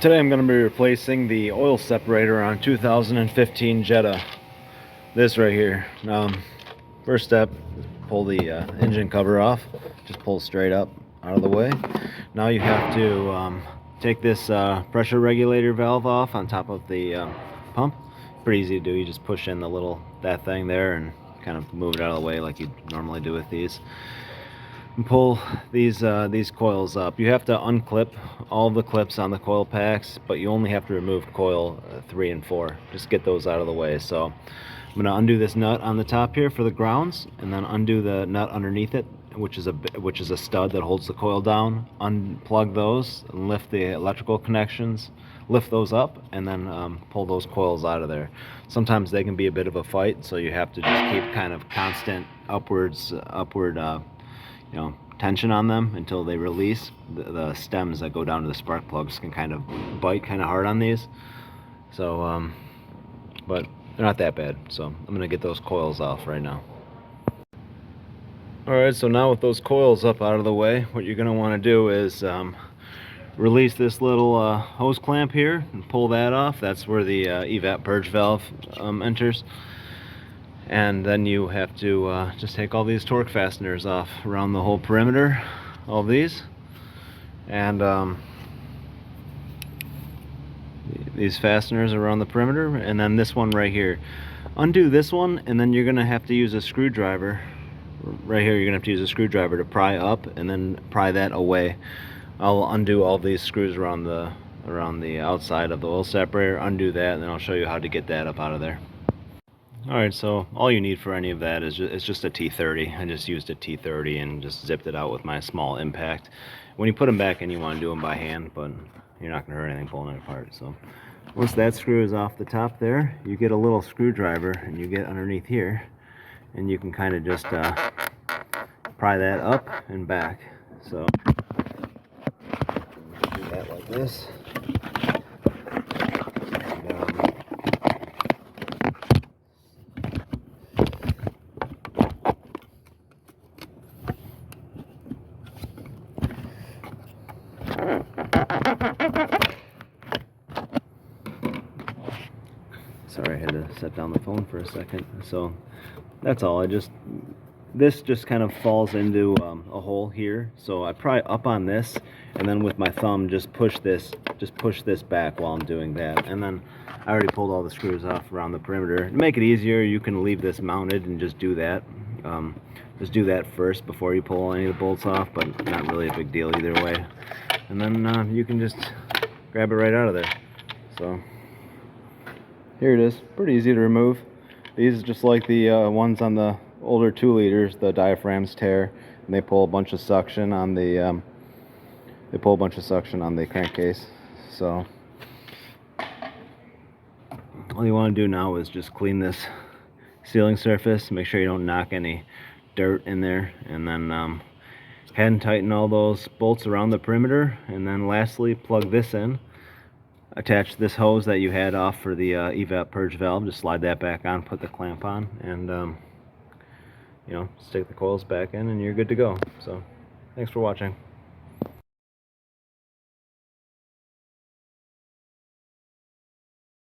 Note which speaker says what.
Speaker 1: Today I'm going to be replacing the oil separator on 2015 Jetta. This right here. First step, pull the engine cover off. Just pull straight up out of the way. Now you have to take this pressure regulator valve off on top of the pump. Pretty easy to do. You just push in that thing there and kind of move it out of the way like you normally do with these. And pull these coils up. You have to unclip all the clips on the coil packs, but you only have to remove coil 3 and 4. Just get those out of the way. So I'm going to undo this nut on the top here for the grounds, and then undo the nut underneath it, which is a stud that holds the coil down. Unplug those and lift the electrical connections. Lift those up and then pull those coils out of there. Sometimes they can be a bit of a fight, so you have to just keep kind of constant upward tension on them until they release. The stems that go down to the spark plugs can kind of bite kind of hard on these. So, but they're not that bad. So I'm gonna get those coils off right now. All right, so now with those coils up out of the way, what you're gonna want to do is release this little hose clamp here and pull that off. That's where the evap purge valve enters. And then you have to just take all these torque fasteners off around the whole perimeter, all of these, and these fasteners around the perimeter, and then this one right here. Undo this one, and then you're gonna have to use a screwdriver. Right here, you're gonna have to use a screwdriver to pry up, and then pry that away. I'll undo all these screws around the outside of the oil separator. Undo that, and then I'll show you how to get that up out of there. Alright, so all you need for any of that is just a T30. I just used a T30 and just zipped it out with my small impact. When you put them back in, you want to do them by hand, but you're not going to hurt anything pulling it apart. So once that screw is off the top there, you get a little screwdriver and you get underneath here, and you can kind of just pry that up and back. So do that like this. Sorry, I had to set down the phone for a second. So that's all. This just kind of falls into a hole here. So I pry up on this, and then with my thumb just push this back while I'm doing that. And then I already pulled all the screws off around the perimeter. To make it easier, you can leave this mounted and just do that. Just do that first before you pull any of the bolts off, but not really a big deal either way. And then you can just grab it right out of there. So here it is. Pretty easy to remove. These, just like the ones on the older 2 liters, the diaphragms tear, and they pull a bunch of suction on the crankcase. So all you want to do now is just clean this sealing surface. Make sure you don't knock any dirt in there, and then hand tighten all those bolts around the perimeter, and then lastly plug this in. Attach this hose that you had off for the evap purge valve. Just slide that back on, put the clamp on, and stick the coils back in, and you're good to go. So thanks for watching.